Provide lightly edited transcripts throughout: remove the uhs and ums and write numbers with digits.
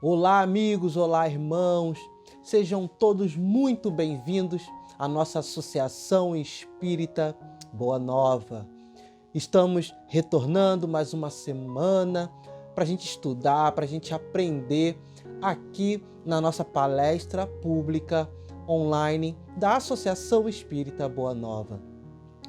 Olá, amigos, olá, irmãos. Sejam todos muito bem-vindos à nossa Associação Espírita Boa Nova. Estamos retornando mais uma semana para a gente estudar, para a gente aprender aqui na nossa palestra pública online da Associação Espírita Boa Nova.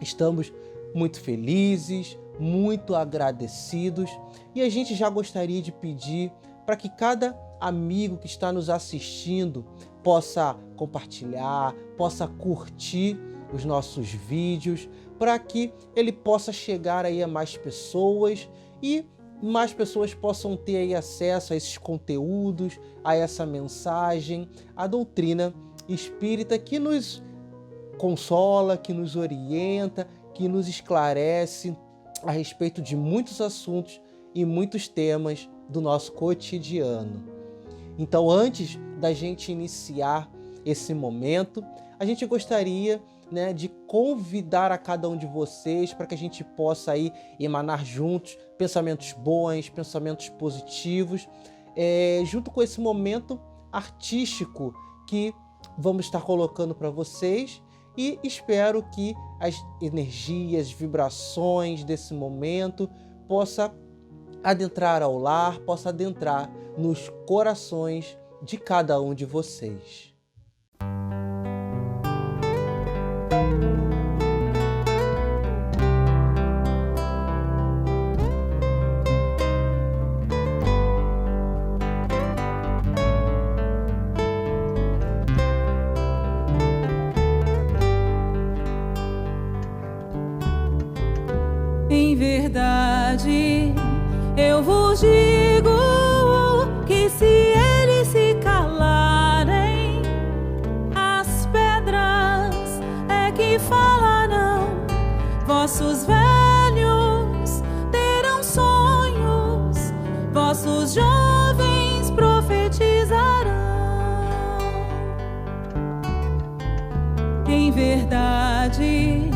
Estamos muito felizes, muito agradecidos e a gente já gostaria de pedir para que cada amigo que está nos assistindo possa compartilhar, possa curtir os nossos vídeos, para que ele possa chegar aí a mais pessoas e mais pessoas possam ter aí acesso a esses conteúdos, a essa mensagem, a doutrina espírita que nos consola, que nos orienta, que nos esclarece a respeito de muitos assuntos e muitos temas do nosso cotidiano. Então, antes da gente iniciar esse momento, a gente gostaria, de convidar a cada um de vocês para que a gente possa aí emanar juntos pensamentos bons, pensamentos positivos, junto com esse momento artístico que vamos estar colocando para vocês, e espero que as energias, vibrações desse momento possa adentrar ao lar, possa adentrar nos corações de cada um de vocês. Em verdade, eu vos digo que se eles se calarem, as pedras é que falarão. Vossos velhos terão sonhos, vossos jovens profetizarão. Em verdade,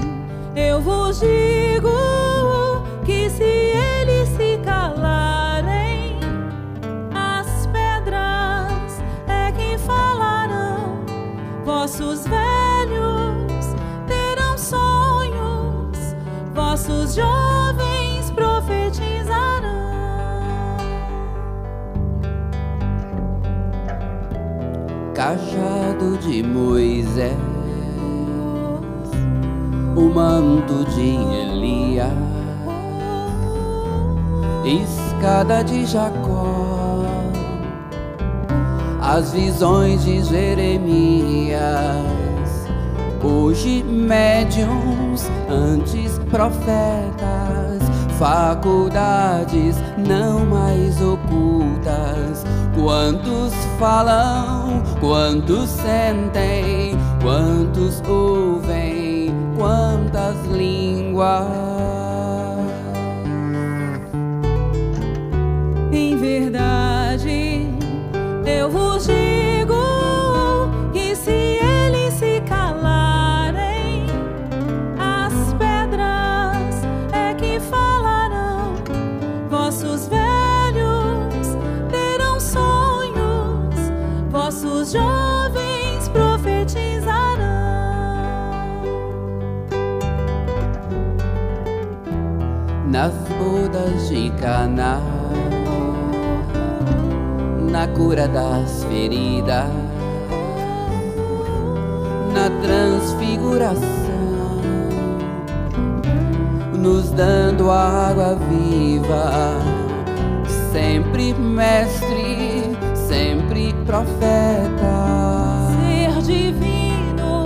eu vos digo que se eles se calarem, as pedras é que falarão. Vossos velhos terão sonhos, vossos jovens profetizarão. Cajado de Moisés, o manto de Elias, escada de Jacó, as visões de Jeremias, hoje médiuns, antes profetas, faculdades não mais ocultas. Quantos falam, quantos sentem, quantos ouvem, quantas línguas. Em verdade, eu vos digo que se eles se calarem, as pedras é que falarão. Vossos velhos terão sonhos, vossos jovens profetizarão. Nas bodas de Caná, na cura das feridas, na transfiguração, nos dando água viva, sempre mestre, sempre profeta. Ser divino,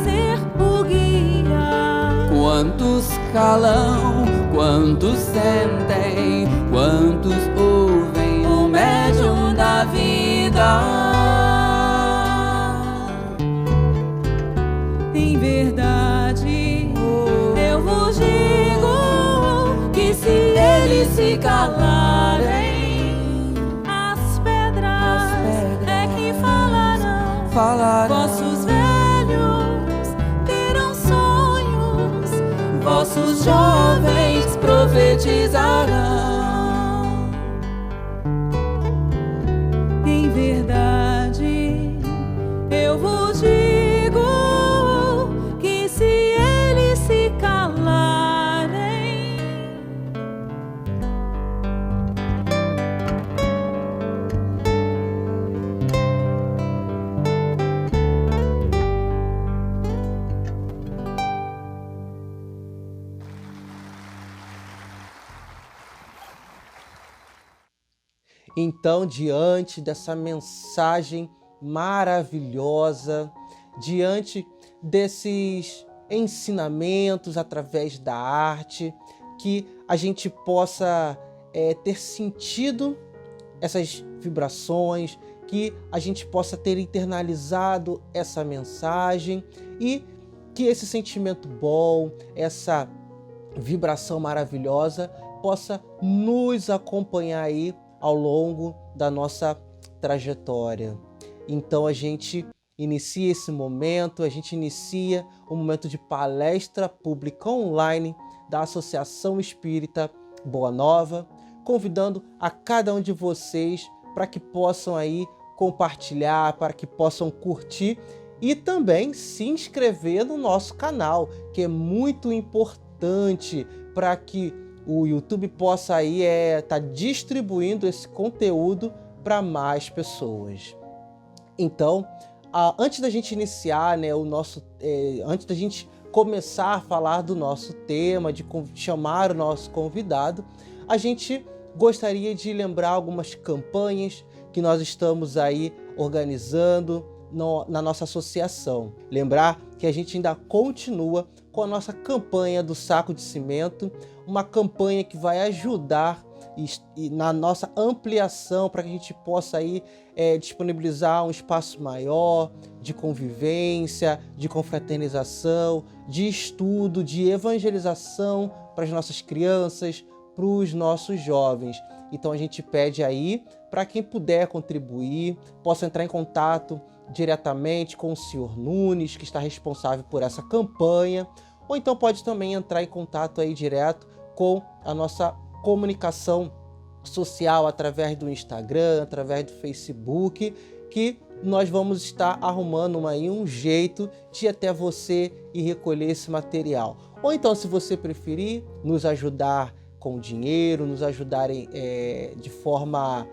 ser o guia. Quantos calam, quantos sentem, quantos ouvem o médium da vida. Em verdade, eu vos digo que se eles se calarem, as pedras é que falarão. Vossos velhos terão sonhos, vossos jovens profetizarão. Então, diante dessa mensagem maravilhosa, diante desses ensinamentos através da arte, que a gente possa ter sentido essas vibrações, que a gente possa ter internalizado essa mensagem e que esse sentimento bom, essa vibração maravilhosa possa nos acompanhar aí ao longo da nossa trajetória. Então a gente inicia esse momento, a gente inicia um momento de palestra pública online da Associação Espírita Boa Nova, convidando a cada um de vocês para que possam aí compartilhar, para que possam curtir e também se inscrever no nosso canal, que é muito importante para que o YouTube possa aí tá distribuindo esse conteúdo para mais pessoas. Então, antes da gente iniciar, né, antes da gente começar a falar do nosso tema, de chamar o nosso convidado, a gente gostaria de lembrar algumas campanhas que nós estamos aí organizando na nossa associação. Lembrar que a gente ainda continua com a nossa campanha do saco de cimento, uma campanha que vai ajudar na nossa ampliação para que a gente possa aí disponibilizar um espaço maior de convivência, de confraternização, de estudo, de evangelização para as nossas crianças, para os nossos jovens. Então a gente pede aí para quem puder contribuir, possa entrar em contato diretamente com o senhor Nunes, que está responsável por essa campanha, ou então pode também entrar em contato aí direto com a nossa comunicação social através do Instagram, através do Facebook, que nós vamos estar arrumando um jeito de ir até você e recolher esse material. Ou então, se você preferir, nos ajudar com dinheiro, nos ajudarem de forma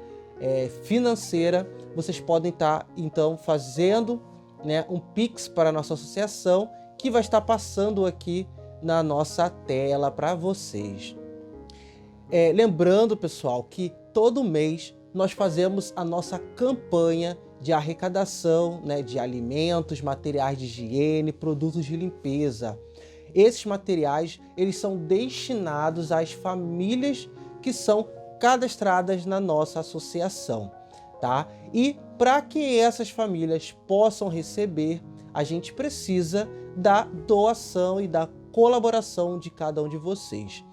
financeira, vocês podem estar então fazendo, né, um Pix para a nossa associação, que vai estar passando aqui na nossa tela para vocês. Lembrando, pessoal, que todo mês nós fazemos a nossa campanha de arrecadação, né, de alimentos, materiais de higiene, produtos de limpeza. Esses materiais, eles são destinados às famílias que são cadastradas na nossa associação, tá? E para que essas famílias possam receber, a gente precisa da doação e da colaboração de cada um de vocês.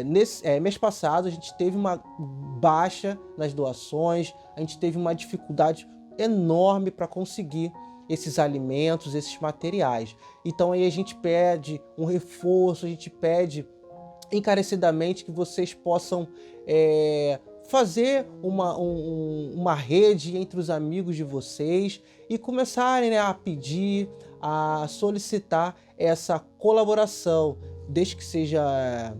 Mês passado a gente teve uma baixa nas doações, a gente teve uma dificuldade enorme para conseguir esses alimentos, esses materiais. Então aí a gente pede um reforço, a gente pede encarecidamente que vocês possam fazer uma rede entre os amigos de vocês e começarem, né, a pedir, a solicitar essa colaboração, desde que seja,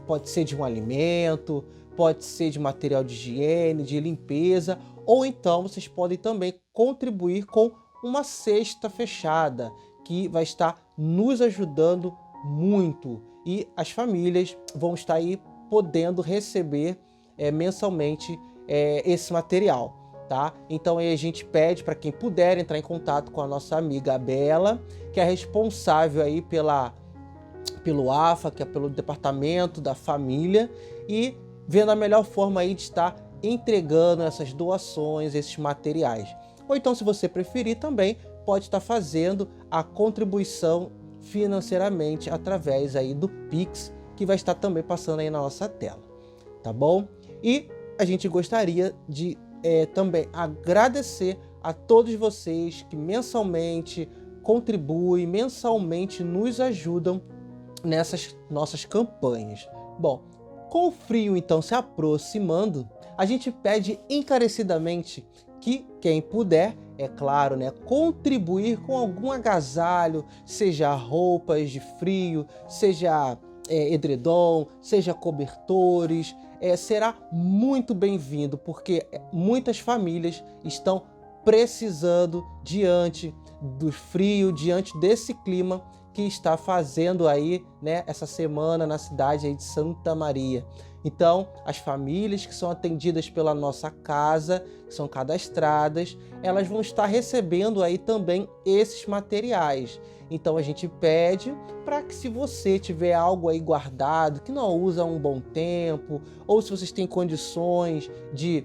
pode ser de um alimento, pode ser de material de higiene, de limpeza, ou então vocês podem também contribuir com uma cesta fechada, que vai estar nos ajudando muito, e as famílias vão estar aí podendo receber mensalmente esse material, tá? Então aí a gente pede para quem puder entrar em contato com a nossa amiga Bela, que é responsável aí pelo AFA, que é pelo Departamento da Família, e vendo a melhor forma aí de estar entregando essas doações, esses materiais. Ou então, se você preferir, também pode estar fazendo a contribuição financeiramente através aí do Pix, que vai estar também passando aí na nossa tela, tá bom? E a gente gostaria de também agradecer a todos vocês que mensalmente contribuem, mensalmente nos ajudam nessas nossas campanhas. Bom, com o frio então se aproximando, a gente pede encarecidamente que quem puder, é claro, né, contribuir com algum agasalho, seja roupas de frio, seja edredom, seja cobertores, será muito bem-vindo, porque muitas famílias estão precisando diante do frio, diante desse clima que está fazendo aí, né, essa semana na cidade aí de Santa Maria. Então, as famílias que são atendidas pela nossa casa, que são cadastradas, elas vão estar recebendo aí também esses materiais. Então, a gente pede para que, se você tiver algo aí guardado, que não usa há um bom tempo, ou se vocês têm condições de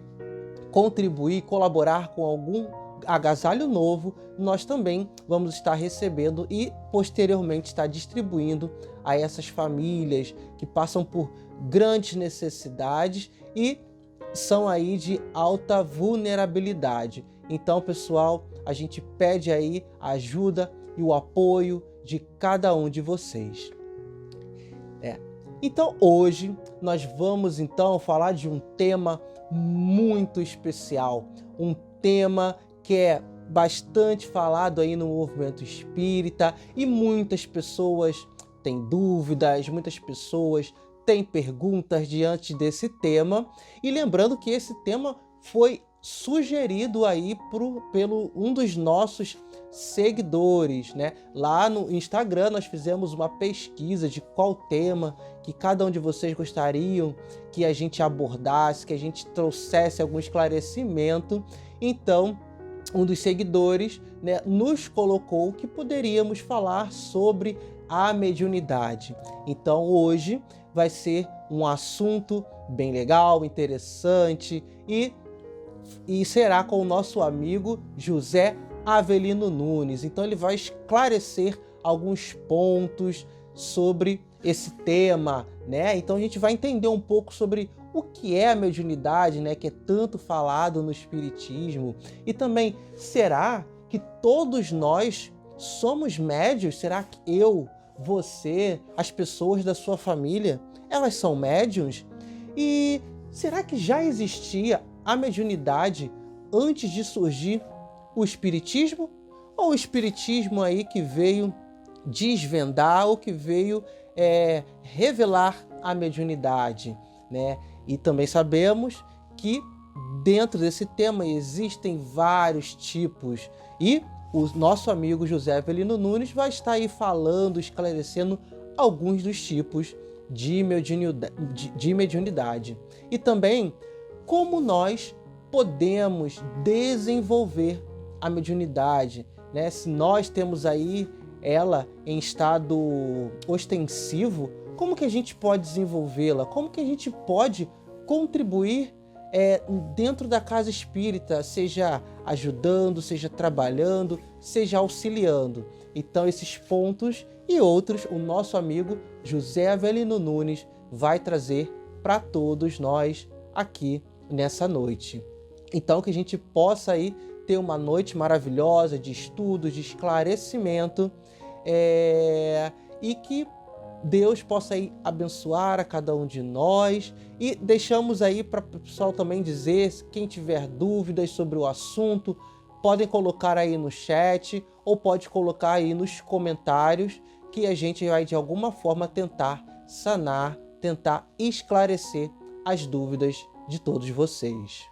contribuir, colaborar com algum agasalho novo, nós também vamos estar recebendo e posteriormente estar distribuindo a essas famílias que passam por grandes necessidades e são aí de alta vulnerabilidade. Então, pessoal, a gente pede aí a ajuda e o apoio de cada um de vocês. Então, hoje nós vamos então falar de um tema muito especial, um tema que é bastante falado aí no movimento espírita e muitas pessoas têm dúvidas, muitas pessoas têm perguntas diante desse tema. E lembrando que esse tema foi sugerido aí pelo um dos nossos seguidores, né? Lá no Instagram nós fizemos uma pesquisa de qual tema que cada um de vocês gostariam que a gente abordasse, que a gente trouxesse algum esclarecimento. Então, um dos seguidores, né, nos colocou que poderíamos falar sobre a mediunidade. Então, hoje vai ser um assunto bem legal, interessante e será com o nosso amigo José Avelino Nunes. Então ele vai esclarecer alguns pontos sobre esse tema, né? Então a gente vai entender um pouco sobre o que é a mediunidade, né? Que é tanto falado no Espiritismo. E também, será que todos nós somos médiuns? Será que eu, você, as pessoas da sua família, elas são médiuns? E será que já existia a mediunidade antes de surgir o Espiritismo? Ou o Espiritismo aí que veio desvendar ou que veio revelar a mediunidade, né? E também sabemos que dentro desse tema existem vários tipos e o nosso amigo José Avelino Nunes vai estar aí falando, esclarecendo alguns dos tipos de mediunidade. E também como nós podemos desenvolver a mediunidade, né? Se nós temos aí ela em estado ostensivo, como que a gente pode desenvolvê-la? Como que a gente pode contribuir dentro da casa espírita, seja ajudando, seja trabalhando, seja auxiliando? Então, esses pontos e outros, o nosso amigo José Avelino Nunes vai trazer para todos nós aqui nessa noite. Então, que a gente possa aí ter uma noite maravilhosa de estudos, de esclarecimento, e que Deus possa aí abençoar a cada um de nós. E deixamos aí para o pessoal também dizer, quem tiver dúvidas sobre o assunto, podem colocar aí no chat ou pode colocar aí nos comentários, que a gente vai de alguma forma tentar sanar, tentar esclarecer as dúvidas de todos vocês.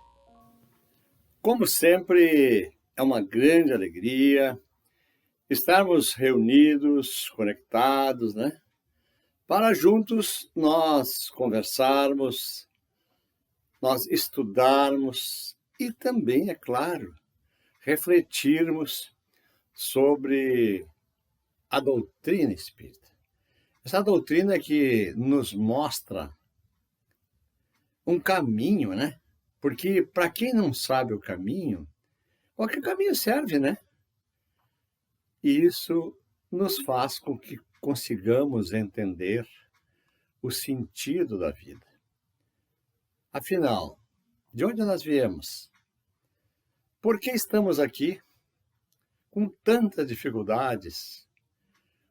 Como sempre, é uma grande alegria estarmos reunidos, conectados, né? Para juntos nós conversarmos, nós estudarmos e também, é claro, refletirmos sobre a doutrina espírita. Essa doutrina que nos mostra um caminho, né? Porque para quem não sabe o caminho, qualquer caminho serve, né? E isso nos faz com que consigamos entender o sentido da vida. Afinal, de onde nós viemos? Por que estamos aqui com tantas dificuldades,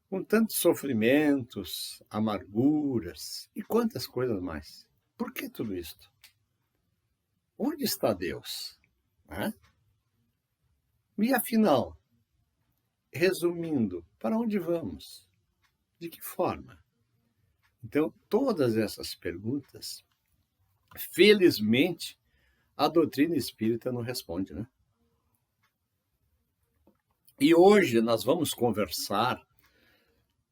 com tantos sofrimentos, amarguras e quantas coisas mais? Por que tudo isto? Onde está Deus? E afinal, resumindo, para onde vamos? De que forma? Então, todas essas perguntas, felizmente, a doutrina espírita não responde, né? E hoje nós vamos conversar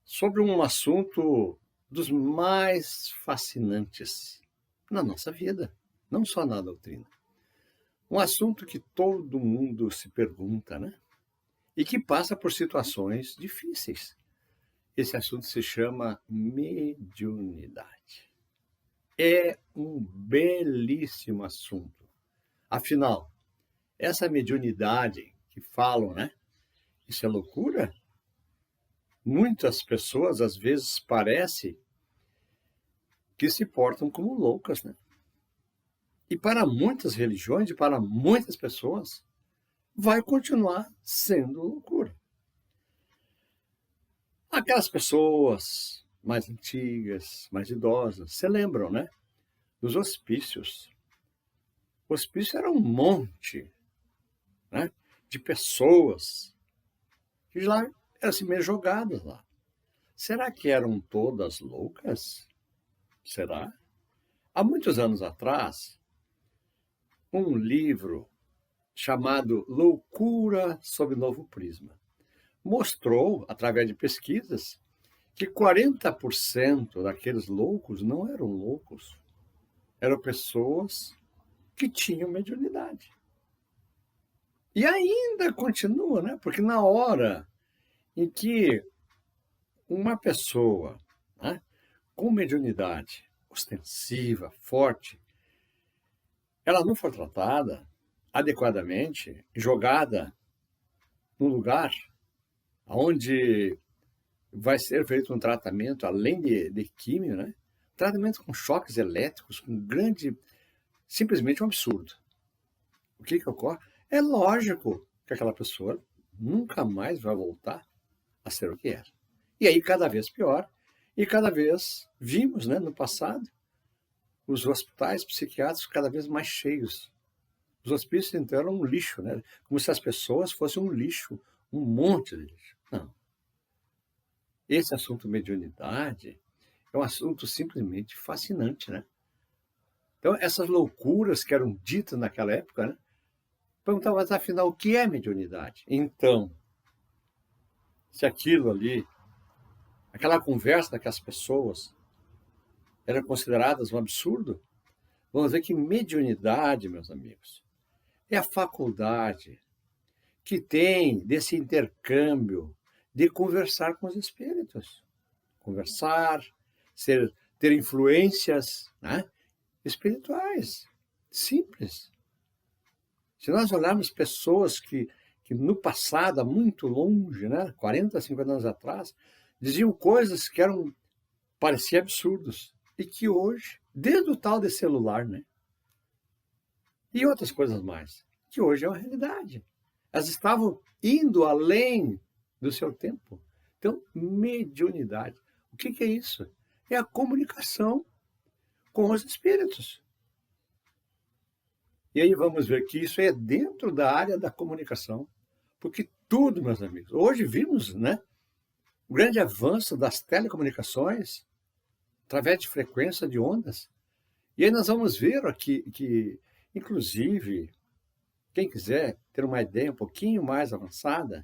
sobre um assunto dos mais fascinantes na nossa vida, não só na doutrina. Um assunto que todo mundo se pergunta, né? E que passa por situações difíceis. Esse assunto se chama mediunidade. É um belíssimo assunto. Afinal, essa mediunidade que falam, né? Isso é loucura? Muitas pessoas, às vezes, parece que se portam como loucas, né? E para muitas religiões e para muitas pessoas, vai continuar sendo loucura. Aquelas pessoas mais antigas, mais idosas, se lembram, né? Dos hospícios. O hospício era um monte, né? De pessoas que já eram assim, meio jogadas lá. Será que eram todas loucas? Será? Há muitos anos atrás, um livro chamado Loucura sob Novo Prisma mostrou, através de pesquisas, que 40% daqueles loucos não eram loucos. Eram pessoas que tinham mediunidade. E ainda continua, né? Porque na hora em que uma pessoa, né, com mediunidade ostensiva, forte, ela não for tratada adequadamente, jogada num lugar onde vai ser feito um tratamento, além de químio, né? Tratamento com choques elétricos, com grande... simplesmente um absurdo. O que ocorre? É lógico que aquela pessoa nunca mais vai voltar a ser o que era. E aí cada vez pior, e cada vez vimos, né, no passado, os hospitais psiquiátricos cada vez mais cheios. Os hospícios, então, eram um lixo, né? Como se as pessoas fossem um lixo, um monte de lixo. Não. Esse assunto mediunidade é um assunto simplesmente fascinante, né? Então, essas loucuras que eram ditas naquela época, né? Perguntavam, mas afinal, o que é mediunidade? Então, se aquilo ali, aquela conversa daquelas pessoas, eram consideradas um absurdo, vamos ver que mediunidade, meus amigos, é a faculdade que tem desse intercâmbio de conversar com os espíritos. Conversar, ter influências, né, espirituais. Simples. Se nós olharmos pessoas que no passado, há muito longe, né, 40, 50 anos atrás, diziam coisas que pareciam absurdos. E que hoje, desde o tal de celular, né, e outras coisas mais, que hoje é uma realidade. Elas estavam indo além do seu tempo. Então, mediunidade. O que é isso? É a comunicação com os espíritos. E aí vamos ver que isso é dentro da área da comunicação. Porque tudo, meus amigos, hoje vimos, né, o grande avanço das telecomunicações através de frequência de ondas. E aí nós vamos ver aqui que inclusive, quem quiser ter uma ideia um pouquinho mais avançada,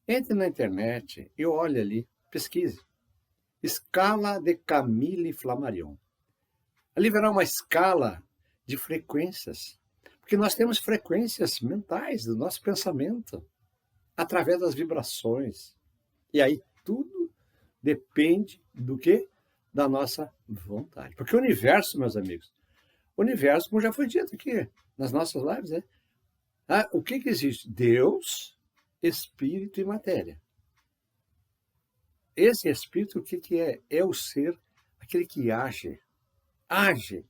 entre na internet e olhe ali, pesquise. Escala de Camille Flammarion. Ali verá uma escala de frequências, porque nós temos frequências mentais do nosso pensamento, através das vibrações. E aí tudo depende do quê? Da nossa vontade. Porque o universo, meus amigos, o universo, como já foi dito aqui nas nossas lives, né? O que existe? Deus, espírito e matéria. Esse espírito, o que é? É o ser, aquele que age. Age.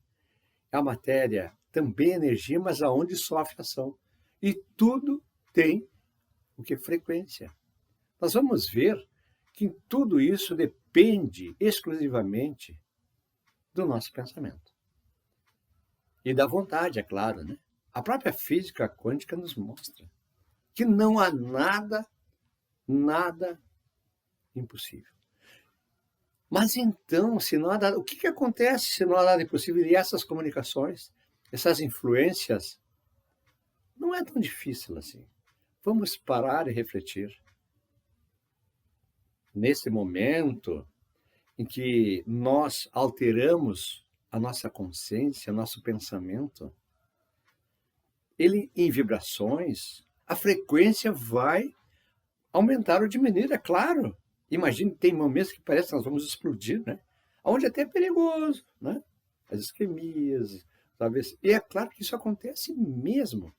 A matéria também é energia, mas aonde sofre ação. E tudo tem o que? Frequência. Nós vamos ver que tudo isso depende exclusivamente do nosso pensamento. E da vontade, é claro, né? A própria física quântica nos mostra que não há nada impossível. Mas então, se não há nada, o que acontece se não há nada impossível? E essas comunicações, essas influências, não é tão difícil assim. Vamos parar e refletir. nesse momento em que nós alteramos a nossa consciência, nosso pensamento, ele em vibrações, a frequência vai aumentar ou diminuir, é claro. Imagine, tem momentos que parece que nós vamos explodir, né? Onde até é perigoso, né? As isquemias, talvez. E é claro que isso acontece mesmo,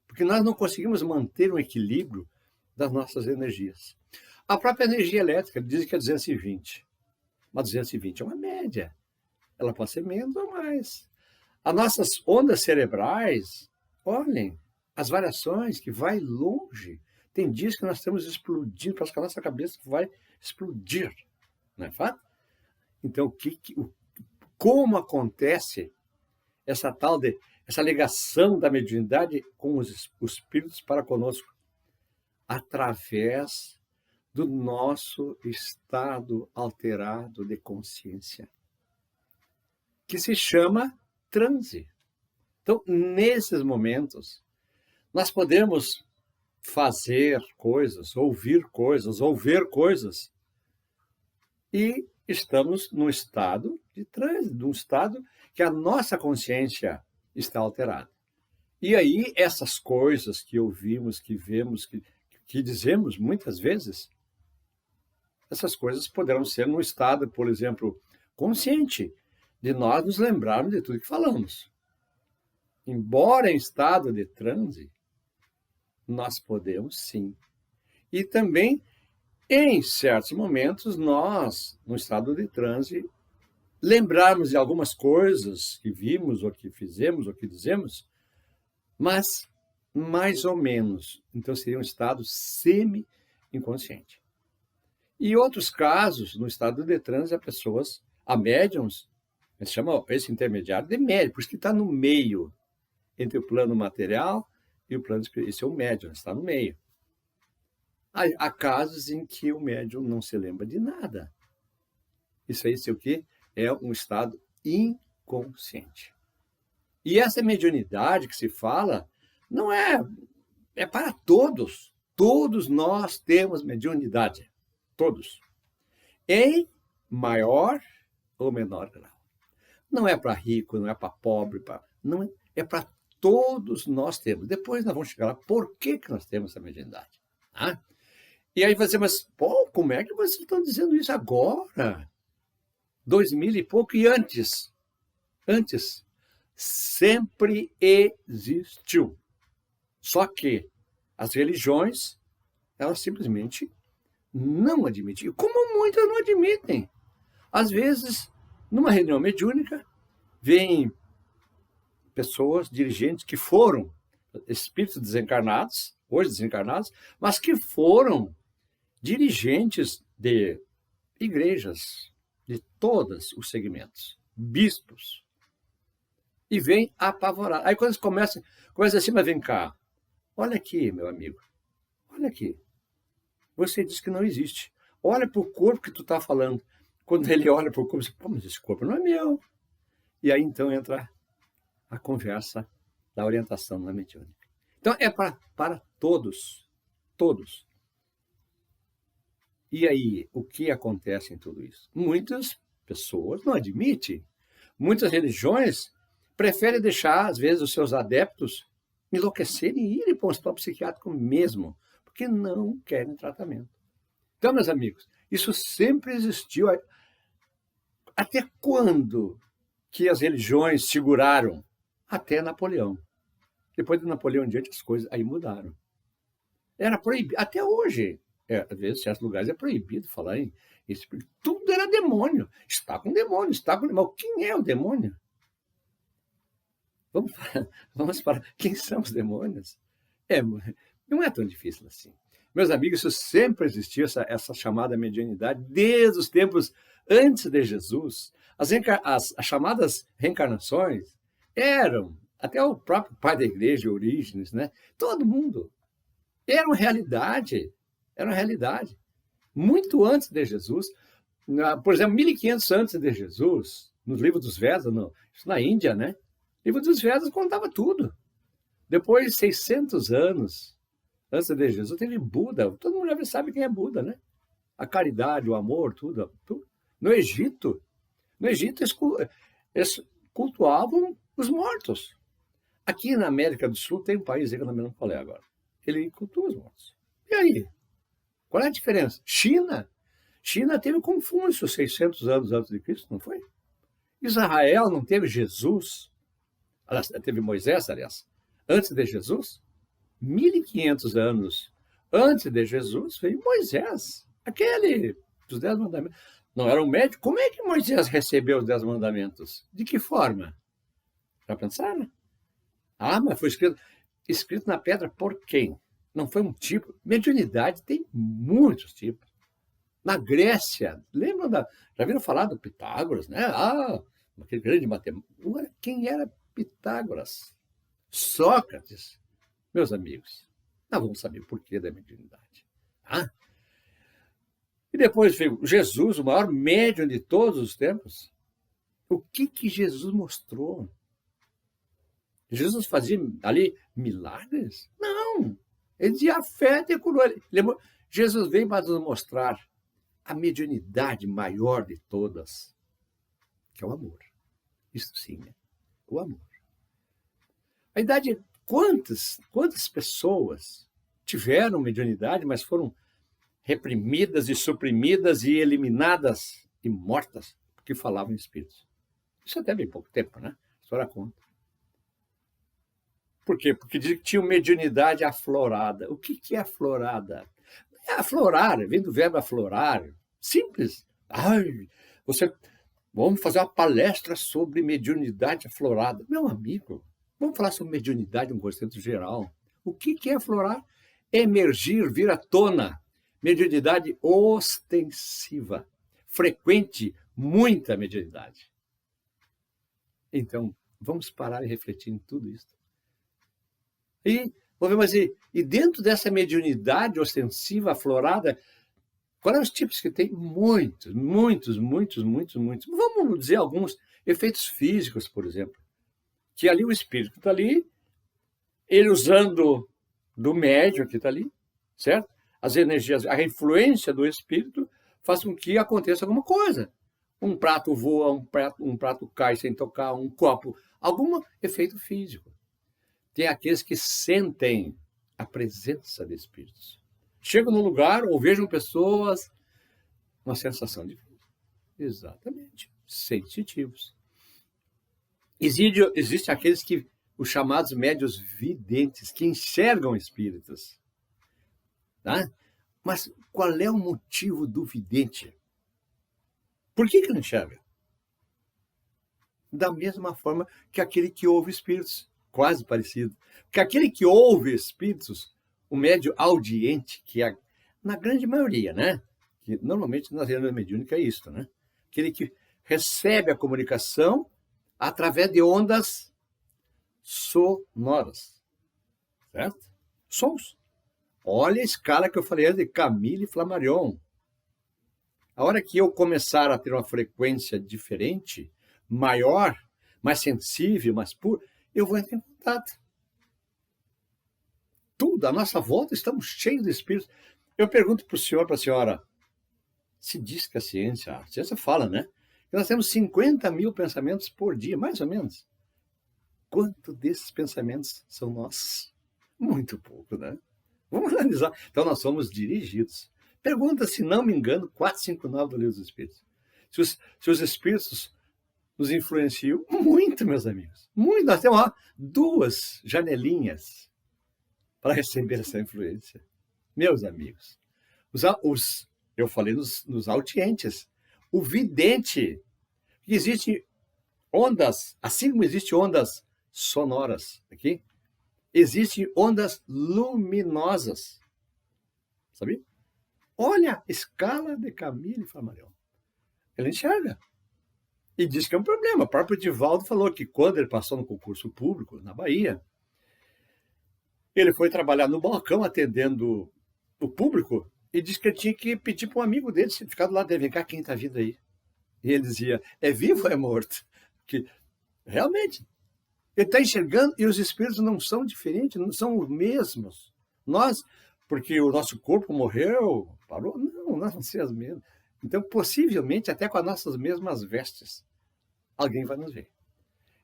porque nós não conseguimos manter um equilíbrio das nossas energias. A própria energia elétrica diz que é 220. Mas 220 é uma média. Ela pode ser menos ou mais. As nossas ondas cerebrais, olhem, as variações que vai longe. Tem dias que nós estamos explodindo, parece que a nossa cabeça vai explodir. Não é fato? Então, como acontece essa ligação da mediunidade com os espíritos para conosco? Através do nosso estado alterado de consciência, que se chama transe. Então, nesses momentos, nós podemos fazer coisas, ouvir coisas, ou ver coisas, e estamos num estado de transe, num estado que a nossa consciência está alterada. E aí, essas coisas que ouvimos, que vemos, que dizemos muitas vezes, essas coisas poderão ser num estado, por exemplo, consciente, de nós nos lembrarmos de tudo que falamos. Embora em estado de transe, nós podemos sim. E também, em certos momentos, nós, no estado de transe, lembrarmos de algumas coisas que vimos, ou que fizemos, ou que dizemos, mas mais ou menos. Então, seria um estado semi-inconsciente. E outros casos, no estado de transe, há médiums, eles chamam esse intermediário de médium, por isso que está no meio entre o plano material e o plano espiritual. Esse é o médium, está no meio. Há casos em que o médium não se lembra de nada. Isso aí, o quê? É um estado inconsciente. E essa mediunidade que se fala não é para todos. Todos nós temos mediunidade. Todos. Em maior ou menor grau. Não é para rico, não é para pobre, não é para todos nós temos. Depois nós vamos chegar lá, por que nós temos essa mediunidade? Ah? E aí você, mas, pô, como é que vocês estão dizendo isso agora? 2000 e pouco, e antes? Antes, sempre existiu. Só que as religiões, elas simplesmente não admitem. Como muitas não admitem. Às vezes, numa reunião mediúnica, vêm pessoas, dirigentes, que foram espíritos desencarnados, hoje desencarnados, mas que foram dirigentes de igrejas de todos os segmentos, bispos, e vem apavorar. Aí quando eles começam assim, mas vem cá, olha aqui, meu amigo, olha aqui, você diz que não existe, olha para o corpo que tu está falando. Quando ele olha para o corpo, você, pô, mas esse corpo não é meu. E aí então entra a conversa da orientação na mediúnica. Então é para todos, todos. E aí, o que acontece em tudo isso? Muitas pessoas não admitem. Muitas religiões preferem deixar, às vezes, os seus adeptos enlouquecerem e irem para um hospital psiquiátrico mesmo, porque não querem tratamento. Então, meus amigos, isso sempre existiu. Até quando que as religiões seguraram? Até Napoleão. Depois de Napoleão em diante, as coisas aí mudaram. Era proibido, até hoje. Às vezes, em certos lugares é proibido falar em espírito. Tudo era demônio. Está com demônio, está com demônio. Quem é o demônio? Vamos para quem são os demônios? Não é tão difícil assim. Meus amigos, isso sempre existiu, essa chamada mediunidade, desde os tempos antes de Jesus. As chamadas reencarnações eram, até o próprio pai da igreja, Orígenes, né? Todo mundo. Era uma realidade. Era uma realidade. Muito antes de Jesus, por exemplo, 1500 antes de Jesus, nos livros dos Vedas, isso na Índia, né? O livro dos Vedas contava tudo. Depois de 600 anos antes de Jesus, teve Buda. Todo mundo já sabe quem é Buda, né? a caridade, o amor, tudo. No Egito eles cultuavam os mortos. Aqui na América do Sul tem um país aí que eu não me lembro qual é agora. Ele cultua os mortos. E aí? Qual é a diferença? China teve Confúcio 600 anos antes de Cristo, não foi? Israel não teve Jesus? Teve Moisés, aliás, antes de Jesus? 1500 anos antes de Jesus veio Moisés, aquele dos 10 mandamentos. Não era um médico? Como é que Moisés recebeu os 10 mandamentos? De que forma? Já pensaram? Mas foi escrito na pedra por quem? Não foi um tipo. Mediunidade tem muitos tipos. Na Grécia, já viram falar do Pitágoras, né? Aquele grande matemático. Quem era Pitágoras? Sócrates. Meus amigos, nós vamos saber o porquê da mediunidade. E depois veio Jesus, o maior médium de todos os tempos. O que Jesus mostrou? Jesus fazia ali milagres? Não. Ele dizia a fé te curou. Jesus veio para nos mostrar a mediunidade maior de todas, que é o amor. Isso sim, é o amor. A idade, quantas pessoas tiveram mediunidade, mas foram reprimidas e suprimidas e eliminadas e mortas porque falavam em espíritos. Isso até bem pouco tempo, né? A história conta. Por quê? Porque diz que tinha mediunidade aflorada. O que é aflorada? Aflorar, vem do verbo aflorar. Simples. Vamos fazer uma palestra sobre mediunidade aflorada. Meu amigo, vamos falar sobre mediunidade em um conceito geral. O que é aflorar? Emergir, vir à tona. Mediunidade ostensiva. Frequente, muita mediunidade. Então, vamos parar e refletir em tudo isso. E dentro dessa mediunidade ostensiva, aflorada, quais são os tipos que tem? Muitos. Vamos dizer alguns efeitos físicos, por exemplo. Que ali o espírito está ali, ele usando do médium que está ali, certo? As energias, a influência do espírito faz com que aconteça alguma coisa. Um prato voa, um prato cai sem tocar, um copo, algum efeito físico. Tem aqueles que sentem a presença de espíritos. Chegam num lugar ou vejam pessoas, uma sensação de vida. Exatamente. Sensitivos. Existem aqueles os chamados médiuns videntes, que enxergam espíritos. Tá? Mas qual é o motivo do vidente? Por que ele enxerga? Da mesma forma que aquele que ouve espíritos. Quase parecido. Porque aquele que ouve espíritos, o médium audiente, que é na grande maioria, né? Que normalmente na reunião mediúnica é isso, né? Aquele que recebe a comunicação através de ondas sonoras. Certo? Sons. Olha a escala que eu falei antes de Camille e Flammarion. A hora que eu começar a ter uma frequência diferente, maior, mais sensível, mais pura, eu vou entrar em contato. Tudo, à nossa volta, estamos cheios de espíritos. Eu pergunto para o senhor, para a senhora, se diz que a ciência fala, né? Que nós temos 50 mil pensamentos por dia, mais ou menos. Quanto desses pensamentos são nossos? Muito pouco, né? Vamos analisar. Então, nós somos dirigidos. Pergunta, se não me engano, 459 do Livro dos Espíritos. Se os espíritos nos influenciam muito, meus amigos. Muito. Nós temos 2 janelinhas para receber essa influência. Meus amigos. Eu falei nos audientes. O vidente. Existem ondas, assim como existem ondas sonoras aqui, existem ondas luminosas. Sabe? Olha a escala de Camille e Flammarion. Ele enxerga. E diz que é um problema. O próprio Divaldo falou que quando ele passou no concurso público, na Bahia, ele foi trabalhar no balcão atendendo o público e disse que ele tinha que pedir para um amigo dele ficar do lado dele, vem cá, quem está vindo aí? E ele dizia, é vivo ou é morto? Que realmente, ele está enxergando e os espíritos não são diferentes, não são os mesmos. Nós, porque o nosso corpo morreu, parou, não. nós vamos ser as mesmas. Então, possivelmente, até com as nossas mesmas vestes, alguém vai nos ver.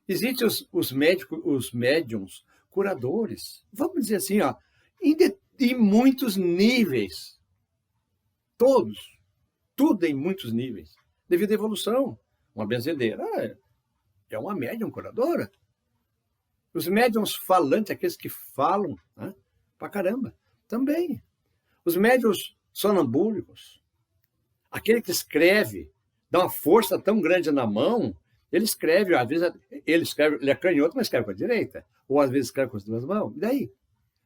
Existem os médicos, os médiums, curadores, vamos dizer assim, ó, em muitos níveis. Todos. Tudo em muitos níveis. Devido à evolução. Uma benzedeira é uma médium curadora. Os médiums falantes, aqueles que falam, né, pra caramba, também. Os médiums sonambúlicos, aquele que escreve, dá uma força tão grande na mão, ele escreve, às vezes ele é canhoto, mas escreve com a direita. Ou às vezes escreve com as duas mãos. E daí?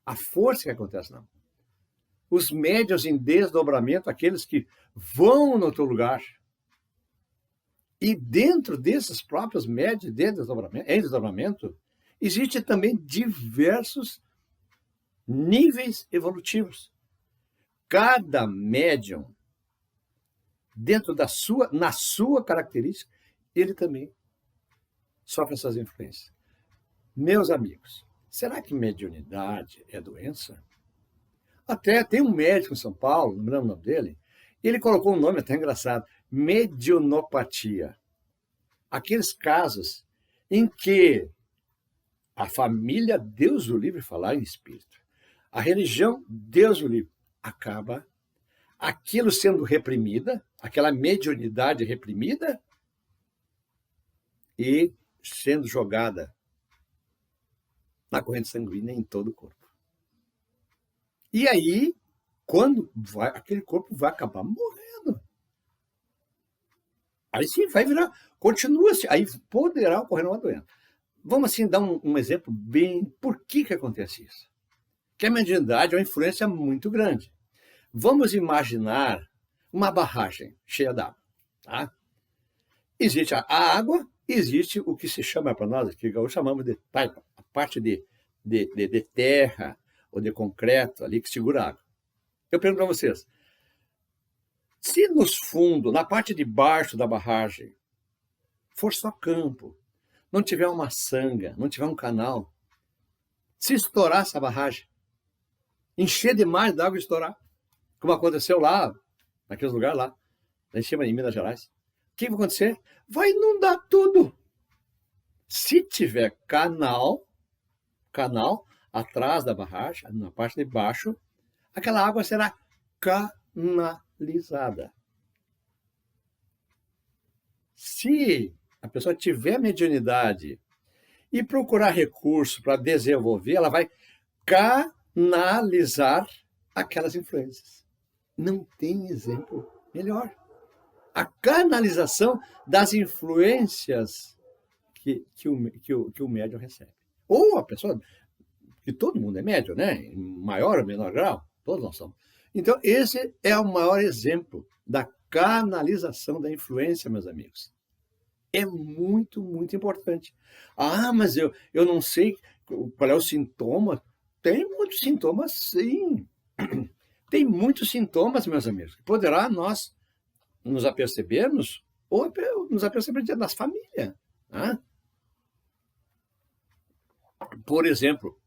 A força que acontece na mão. Os médiuns em desdobramento, aqueles que vão no outro lugar. E dentro desses próprios médiuns em desdobramento, existem também diversos níveis evolutivos. Cada médium, dentro na sua característica, ele também sofre essas influências. Meus amigos, será que mediunidade é doença? Até tem um médico em São Paulo, não me lembro o nome dele, ele colocou um nome até engraçado, mediunopatia. Aqueles casos em que a família, Deus o livre falar em espírito, a religião, Deus o livre, acaba aquilo sendo reprimida, aquela mediunidade reprimida e sendo jogada na corrente sanguínea em todo o corpo. E aí, aquele corpo vai acabar morrendo. Aí sim, vai virar, continua assim, aí poderá ocorrer uma doença. Vamos assim dar um exemplo bem, por que acontece isso? Que a mediunidade é uma influência muito grande. Vamos imaginar uma barragem cheia d'água, tá? Existe a água, existe o que se chama para nós, que nós chamamos de taipa, a parte de terra ou de concreto ali que segura a água. Eu pergunto para vocês, se nos fundos, na parte de baixo da barragem, for só campo, não tiver uma sanga, não tiver um canal, se estourar essa barragem, encher demais d'água e estourar, como aconteceu lá, naqueles lugares lá em cima de Minas Gerais, o que vai acontecer? Vai inundar tudo. Se tiver canal atrás da barragem, na parte de baixo, aquela água será canalizada. Se a pessoa tiver mediunidade e procurar recurso para desenvolver, ela vai canalizar aquelas influências. Não tem exemplo melhor. A canalização das influências que o médium recebe. Ou a pessoa, que todo mundo é médium, né? Em maior ou menor grau, todos nós somos. Então, esse é o maior exemplo da canalização da influência, meus amigos. É muito, muito importante. Ah, mas eu não sei qual é o sintoma. Tem muitos sintomas, sim. Tem muitos sintomas, meus amigos, que poderá nós nos apercebermos ou nos aperceber das famílias. Né? Por exemplo,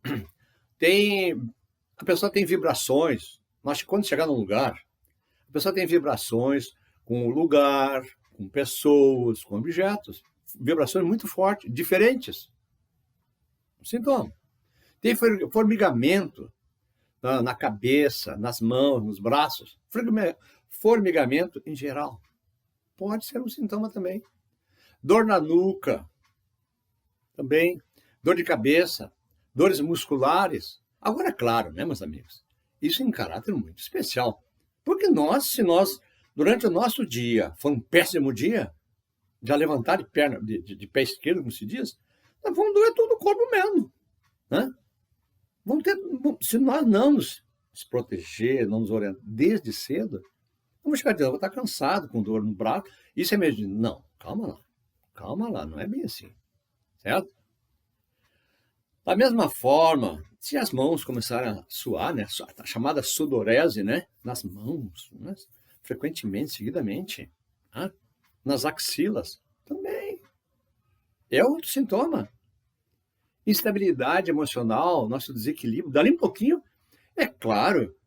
a pessoa tem vibrações. Mas quando chegar num lugar, a pessoa tem vibrações com o lugar, com pessoas, com objetos. Vibrações muito fortes, diferentes. Sintoma. Tem formigamento na cabeça, nas mãos, nos braços. Formigamento em geral. Pode ser um sintoma também. Dor na nuca. Também. Dor de cabeça. Dores musculares. Agora, é claro, né, meus amigos? Isso em caráter muito especial. Porque se nós, durante o nosso dia, for um péssimo dia, já levantar de perna, de pé esquerdo, como se diz, nós vamos doer todo o corpo mesmo. Né? Se nós não nos proteger, não nos orientar desde cedo, vamos chegar de novo, vou estar cansado, com dor no braço. Isso é mesmo. Não, calma lá, não é bem assim. Certo? Da mesma forma, se as mãos começarem a suar, né, a chamada sudorese, né, nas mãos, né, frequentemente, seguidamente, né, nas axilas, também. É outro sintoma. Instabilidade emocional, nosso desequilíbrio, dali um pouquinho, é claro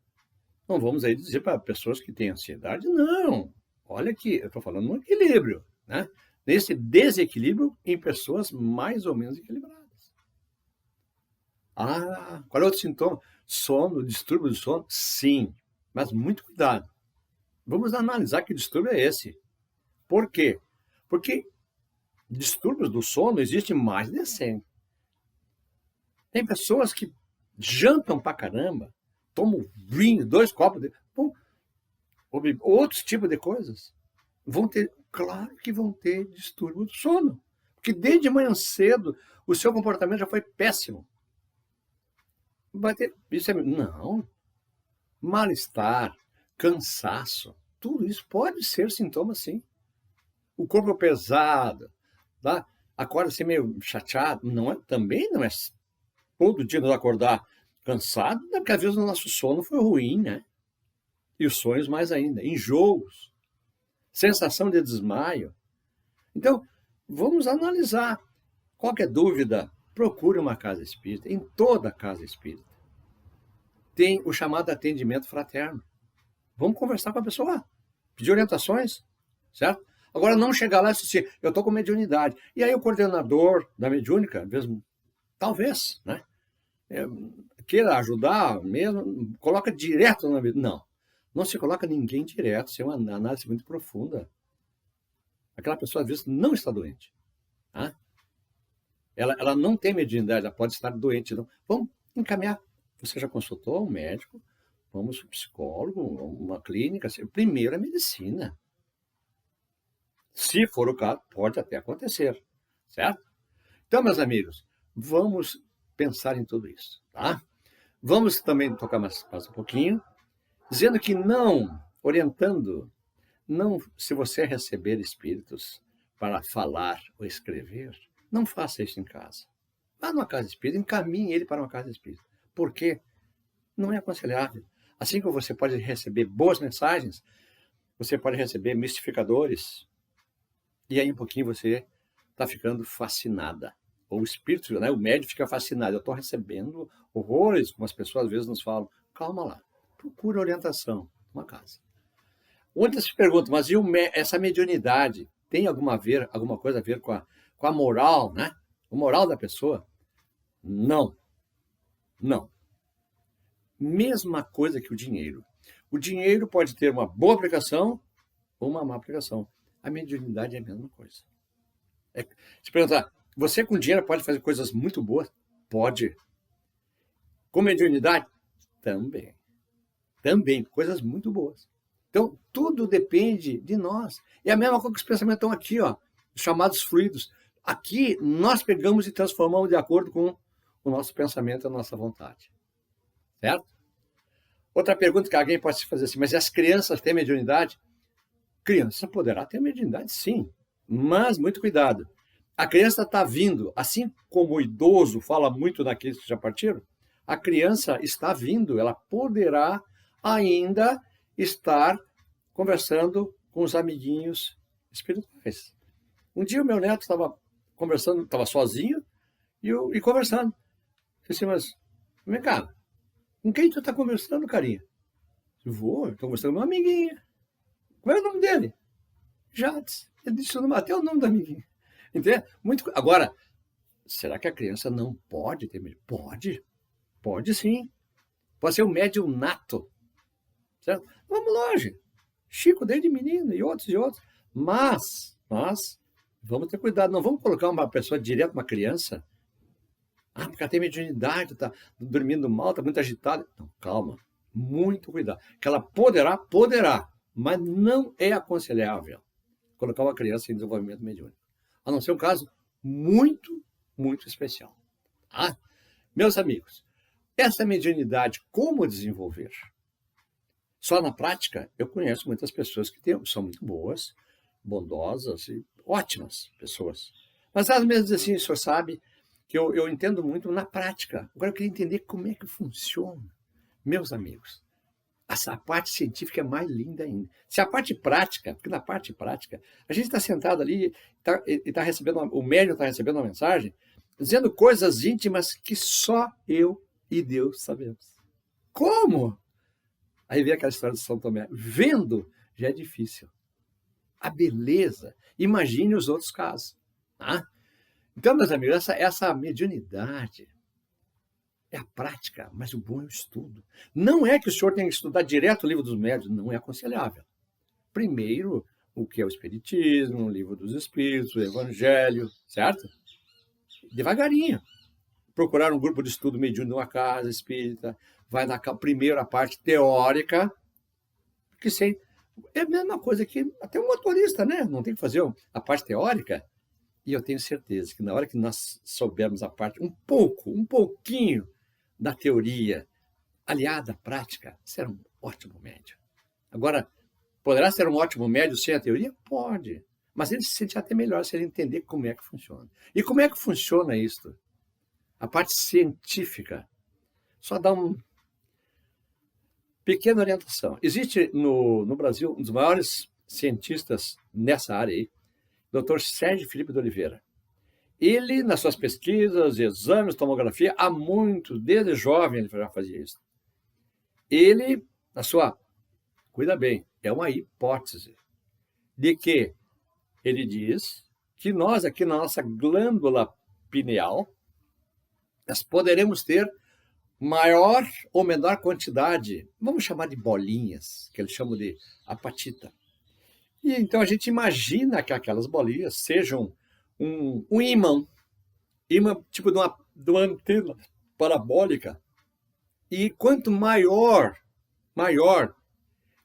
Não vamos aí dizer para pessoas que têm ansiedade, não. Olha aqui, eu estou falando no equilíbrio, né? Nesse desequilíbrio em pessoas mais ou menos equilibradas. Ah, qual é outro sintoma? Sono, distúrbio do sono? Sim, mas muito cuidado. Vamos analisar que distúrbio é esse. Por quê? Porque distúrbios do sono existem mais de 100. Tem pessoas que jantam pra caramba, tomam vinho, 2 copos de... Bom, outros tipos de coisas. Vão ter, claro que vão ter distúrbio do sono. Porque desde manhã cedo o seu comportamento já foi péssimo. Vai ter, isso é, não. Mal-estar, cansaço, tudo isso pode ser sintoma, sim. O corpo pesado, tá? Acorda assim meio chateado, também não é todo dia nos acordar cansado, porque às vezes o nosso sono foi ruim, né? E os sonhos mais ainda, enjoos, sensação de desmaio. Então, vamos analisar. Qualquer dúvida, procure uma casa espírita. Em toda casa espírita tem o chamado atendimento fraterno. Vamos conversar com a pessoa, pedir orientações, certo? Agora, não chegar lá e dizer, eu estou com mediunidade. E aí o coordenador da mediúnica, mesmo, talvez, né? Queira ajudar mesmo, coloca direto na vida. Não se coloca ninguém direto, isso é uma análise muito profunda. Aquela pessoa, às vezes, não está doente. Tá? Ela não tem mediunidade, ela pode estar doente. Então, vamos encaminhar. Você já consultou um médico? Vamos para um psicólogo, uma clínica. Primeiro a medicina. Se for o caso, pode até acontecer. Certo? Então, meus amigos, vamos pensar em tudo isso. Tá? Vamos também tocar mais um pouquinho, dizendo que não, orientando, não, se você receber espíritos para falar ou escrever, não faça isso em casa. Vá numa casa espírita, encaminhe ele para uma casa espírita. Por quê? Não é aconselhável. Assim como você pode receber boas mensagens, você pode receber mistificadores, e aí um pouquinho você está ficando fascinada. Ou o espírito, né, o médium fica fascinado. Eu estou recebendo horrores, como as pessoas às vezes nos falam. Calma lá, procura orientação numa casa. Muitas se perguntam, mas essa mediunidade tem alguma coisa a ver com a moral, né? O moral da pessoa? Não. Não. Mesma coisa que o dinheiro. O dinheiro pode ter uma boa aplicação ou uma má aplicação. A mediunidade é a mesma coisa. Se perguntar, você com dinheiro pode fazer coisas muito boas? Pode. Com mediunidade? Também. Também, coisas muito boas. Então, tudo depende de nós. É a mesma coisa que os pensamentos estão aqui, ó, os chamados fluidos. Aqui, nós pegamos e transformamos de acordo com o nosso pensamento e a nossa vontade. Certo? Outra pergunta que alguém pode se fazer assim, mas as crianças têm mediunidade? Criança poderá ter mediunidade, sim. Mas, muito cuidado. A criança está vindo, assim como o idoso fala muito naqueles que já partiram, a criança está vindo, ela poderá ainda estar conversando com os amiguinhos espirituais. Um dia o meu neto estava conversando, estava sozinho e conversando. Eu disse, mas vem cá, com quem tu está conversando, carinha? Eu estou conversando com uma amiguinha. Qual é o nome dele? Jades. Ele disse até o nome da amiguinha. Entende? Agora, será que a criança não pode ter medo? Pode. Pode sim. Pode ser um médium nato. Certo? Vamos longe. Chico desde menino e outros. Mas, vamos ter cuidado. Não vamos colocar uma pessoa direto, uma criança. Porque ela tem mediunidade, está dormindo mal, está muito agitada. Não, calma. Muito cuidado. Que ela poderá, mas não é aconselhável colocar uma criança em desenvolvimento mediúnico. A não ser um caso muito, muito especial. Tá? Meus amigos, essa mediunidade, como desenvolver? Só na prática, eu conheço muitas pessoas que são muito boas, bondosas e ótimas pessoas. Mas às vezes assim, o senhor sabe que eu entendo muito na prática. Agora eu queria entender como é que funciona. Meus amigos, essa parte científica é mais linda ainda. Se a parte prática, porque na parte prática, a gente está sentado ali e tá recebendo, o médium está recebendo uma mensagem, dizendo coisas íntimas que só eu e Deus sabemos. Como? Aí vem aquela história de São Tomé. Vendo já é difícil. A beleza. Imagine os outros casos. Tá? Então, meus amigos, essa mediunidade é a prática, mas o bom é o estudo. Não é que o senhor tenha que estudar direto o livro dos médiuns, não é aconselhável. Primeiro, o que é o Espiritismo, o livro dos Espíritos, o Evangelho, certo? Devagarinho. Procurar um grupo de estudo mediúnico numa casa espírita, vai na primeiro a parte teórica, porque é a mesma coisa que até um motorista, né? Não tem que fazer a parte teórica. E eu tenho certeza que na hora que nós soubermos a parte, um pouquinho da teoria, aliada à prática, será um ótimo médium. Agora, poderá ser um ótimo médium sem a teoria? Pode. Mas ele se sente até melhor se ele entender como é que funciona. E como é que funciona isso? A parte científica. Só dá uma pequena orientação. Existe no Brasil um dos maiores cientistas nessa área aí, Dr. Sérgio Felipe de Oliveira. Ele, nas suas pesquisas, exames, tomografia, há muito, desde jovem ele já fazia isso. Ele, cuida bem, é uma hipótese de que ele diz que nós aqui na nossa glândula pineal, nós poderemos ter maior ou menor quantidade, vamos chamar de bolinhas, que eles chamam de apatita. E então a gente imagina que aquelas bolinhas sejam um ímã tipo de uma antena parabólica. E quanto maior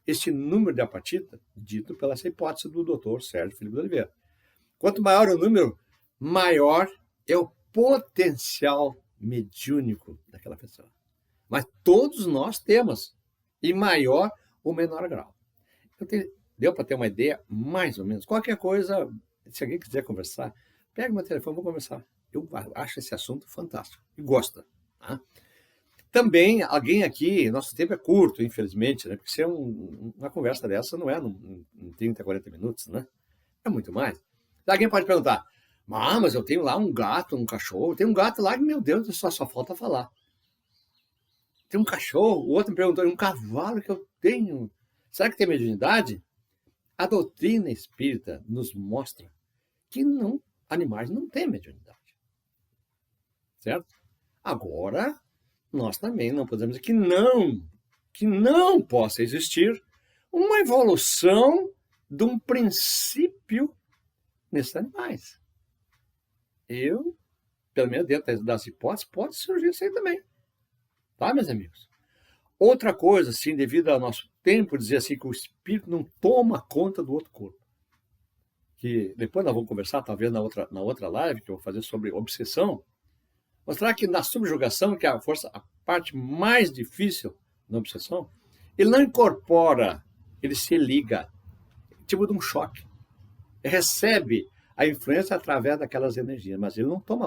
este número de apatita, dito pela essa hipótese do Dr. Sérgio Felipe de Oliveira, quanto maior o número, maior é o potencial mediúnico daquela pessoa. Mas todos nós temos, em maior ou menor grau. Deu para ter uma ideia, mais ou menos. Qualquer coisa, se alguém quiser conversar, pega meu telefone, vou conversar. Eu acho esse assunto fantástico e gosta. Tá? Também, alguém aqui, nosso tempo é curto, infelizmente, né? Porque se é uma conversa dessa, não é em 30, 40 minutos, né? É muito mais. Alguém pode perguntar, mas eu tenho lá um gato, um cachorro, tem um gato lá que, meu Deus, só falta falar. Tem um cachorro, o outro me perguntou, um cavalo que eu tenho. Será que tem mediunidade? A doutrina espírita nos mostra que animais não têm mediunidade. Certo? Agora, nós também não podemos dizer que não possa existir uma evolução de um princípio nesses animais. Pelo menos dentro das hipóteses, pode surgir isso aí também. Tá, meus amigos? Outra coisa, assim, devido ao nosso tempo, dizer assim que o espírito não toma conta do outro corpo. Que depois nós vamos conversar, talvez na outra live, que eu vou fazer sobre obsessão, mostrar que na subjugação, que é a parte mais difícil na obsessão, ele não incorpora, ele se liga, tipo de um choque. Ele recebe a influência através daquelas energias, mas ele não toma,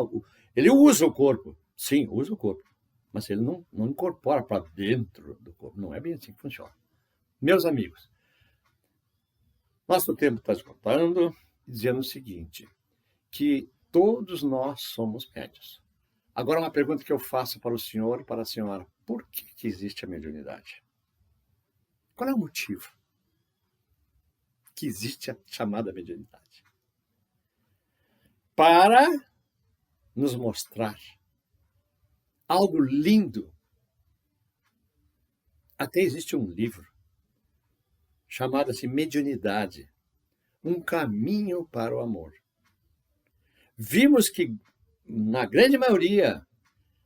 ele usa o corpo, sim, usa o corpo, mas ele não incorpora para dentro do corpo. Não é bem assim que funciona. Meus amigos, nosso tempo está esgotando, dizendo o seguinte, que todos nós somos médiuns. Agora, uma pergunta que eu faço para o senhor e para a senhora. Por que existe a mediunidade? Qual é o motivo que existe a chamada mediunidade? Para nos mostrar algo lindo. Até existe um livro chamado assim, Mediunidade, um caminho para o amor. Vimos que, na grande maioria,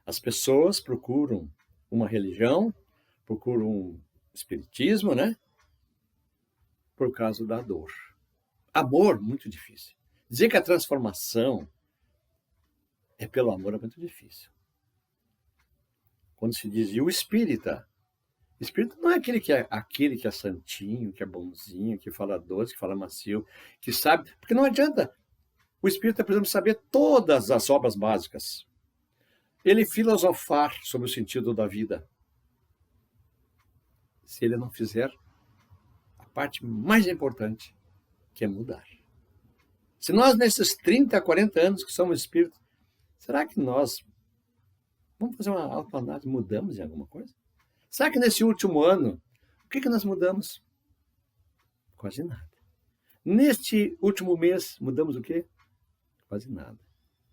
as pessoas procuram uma religião, procuram um espiritismo, né? Por causa da dor. Amor, muito difícil. Dizer que a transformação é pelo amor é muito difícil. Quando se diz, e o espírita não é aquele que é santinho, que é bonzinho, que fala doce, que fala macio, que sabe... Porque não adianta o espírita, por exemplo, saber todas as obras básicas. Ele filosofar sobre o sentido da vida. Se ele não fizer a parte mais importante, que é mudar. Se nós, nesses 30, 40 anos que somos espíritos, será que nós vamos fazer uma autoanálise, mudamos em alguma coisa? Será que nesse último ano O que nós mudamos? Quase nada. Neste último mês, mudamos o quê? Quase nada.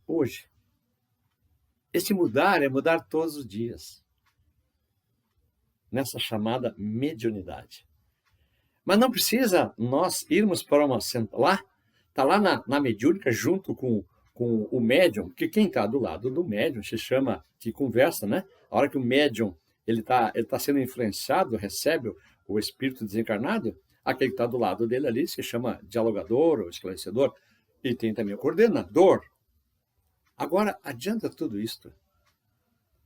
Hoje, este mudar é mudar todos os dias. Nessa chamada mediunidade. Mas não precisa nós irmos para uma... Está lá na mediúnica junto com o médium, porque quem está do lado do médium se chama, que conversa, né? A hora que o médium ele tá sendo influenciado, recebe o espírito desencarnado, aquele que está do lado dele ali se chama dialogador ou esclarecedor, e tem também o coordenador. Agora, adianta tudo isto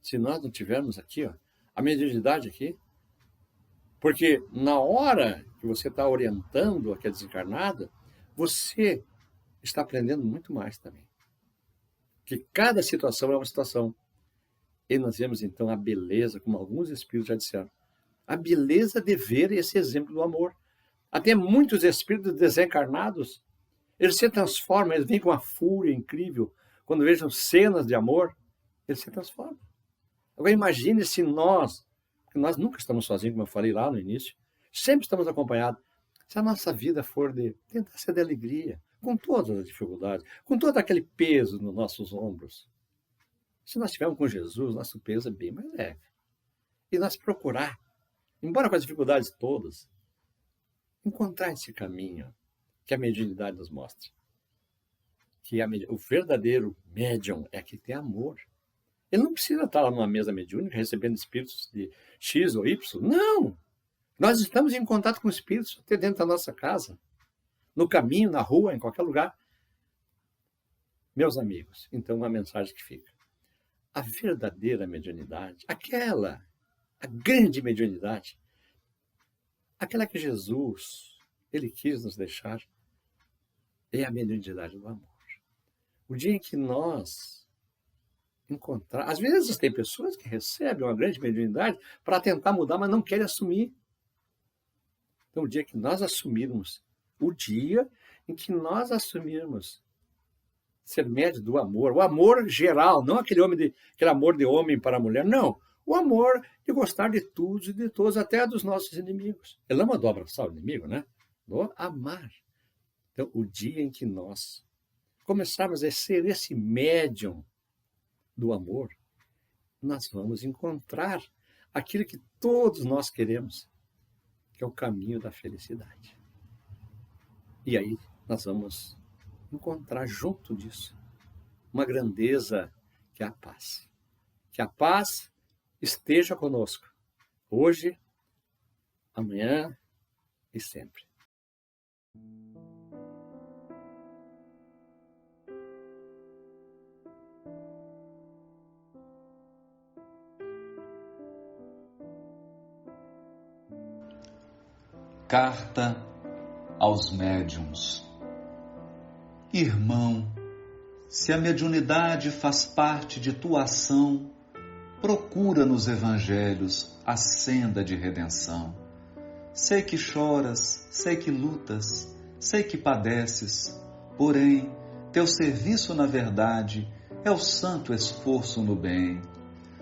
se nós não tivermos aqui, ó, a mediunidade aqui? Porque na hora que você está orientando aquele desencarnado, você está aprendendo muito mais também. Que cada situação é uma situação. E nós vemos então a beleza, como alguns espíritos já disseram, a beleza de ver esse exemplo do amor. Até muitos espíritos desencarnados, eles se transformam, eles vêm com uma fúria incrível. Quando vejam cenas de amor, eles se transformam. Agora imagine se nós nunca estamos sozinhos, como eu falei lá no início, sempre estamos acompanhados. Se a nossa vida for tentar ser de alegria, com todas as dificuldades, com todo aquele peso nos nossos ombros. Se nós estivermos com Jesus, nosso peso é bem mais leve. E nós procurar, embora com as dificuldades todas, encontrar esse caminho que a mediunidade nos mostra. Que o verdadeiro médium é que tem amor. Ele não precisa estar lá numa mesa mediúnica recebendo espíritos de X ou Y. Não! Nós estamos em contato com espíritos até dentro da nossa casa, no caminho, na rua, em qualquer lugar. Meus amigos, então uma mensagem que fica. A verdadeira mediunidade, a grande mediunidade, aquela que Jesus, ele quis nos deixar, é a mediunidade do amor. O dia em que nós encontrar... Às vezes tem pessoas que recebem uma grande mediunidade para tentar mudar, mas não querem assumir. Então, o dia que nós assumirmos, o dia em que nós assumirmos ser médio do amor, o amor geral, não aquele amor de homem para a mulher, não. O amor de gostar de todos e de todos, até dos nossos inimigos. Ele não mandou abraçar o inimigo, né? Do amar. Então, o dia em que nós começarmos a ser esse médium do amor, nós vamos encontrar aquilo que todos nós queremos, que é o caminho da felicidade. E aí nós vamos encontrar junto disso uma grandeza que é a paz. Que a paz esteja conosco, hoje, amanhã e sempre. Carta aos médiuns. Irmão, se a mediunidade faz parte de tua ação, procura nos evangelhos a senda de redenção. Sei que choras, sei que lutas, sei que padeces, porém, teu serviço na verdade é o santo esforço no bem.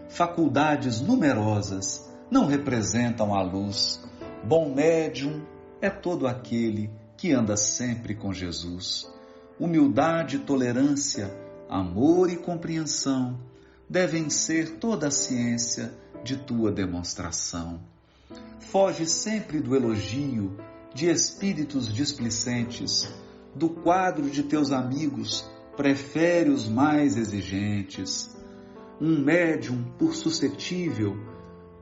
Faculdades numerosas não representam a luz. Bom médium é todo aquele que anda sempre com Jesus. Humildade, tolerância, amor e compreensão devem ser toda a ciência de tua demonstração. Foge sempre do elogio de espíritos displicentes. Do quadro de teus amigos, prefere os mais exigentes. Um médium, por suscetível,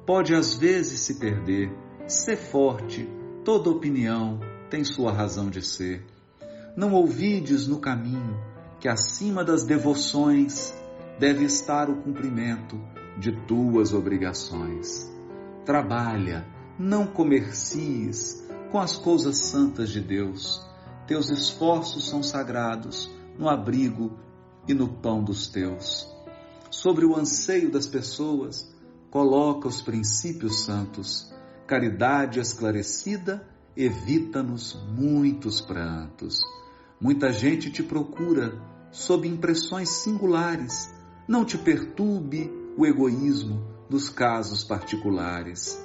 pode às vezes se perder. Sê forte, toda opinião tem sua razão de ser. Não ouvides no caminho que acima das devoções deve estar o cumprimento de tuas obrigações. Trabalha, não comercies com as coisas santas de Deus. Teus esforços são sagrados no abrigo e no pão dos teus. Sobre o anseio das pessoas, coloca os princípios santos. Caridade esclarecida evita-nos muitos prantos. Muita gente te procura sob impressões singulares. Não te perturbe o egoísmo dos casos particulares.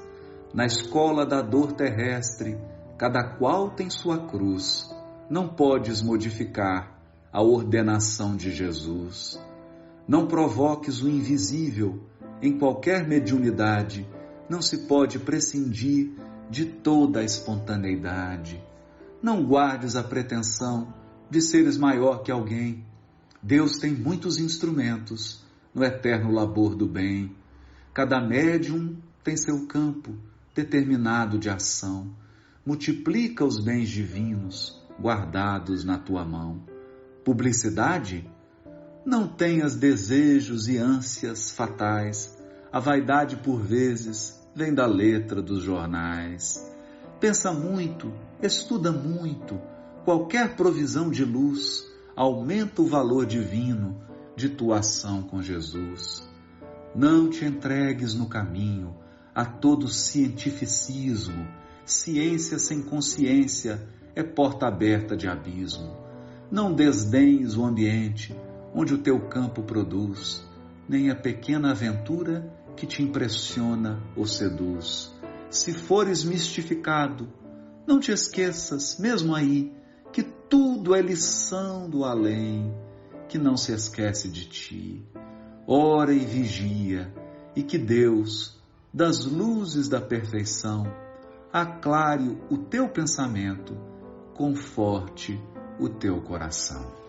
Na escola da dor terrestre, cada qual tem sua cruz. Não podes modificar a ordenação de Jesus. Não provoques o invisível. Em qualquer mediunidade, não se pode prescindir de toda a espontaneidade. Não guardes a pretensão de seres maior que alguém. Deus tem muitos instrumentos no eterno labor do bem. Cada médium tem seu campo determinado de ação. Multiplica os bens divinos guardados na tua mão. Publicidade? Não tenhas desejos e ânsias fatais. A vaidade, por vezes, vem da letra dos jornais. Pensa muito, estuda muito. Qualquer provisão de luz aumenta o valor divino de tua ação com Jesus. Não te entregues no caminho a todo cientificismo. Ciência sem consciência é porta aberta de abismo. Não desdenhes o ambiente onde o teu campo produz, nem a pequena aventura que te impressiona ou seduz. Se fores mistificado, não te esqueças, mesmo aí, que tudo é lição do além, que não se esquece de ti. Ora e vigia, e que Deus, das luzes da perfeição, aclare o teu pensamento, conforte o teu coração.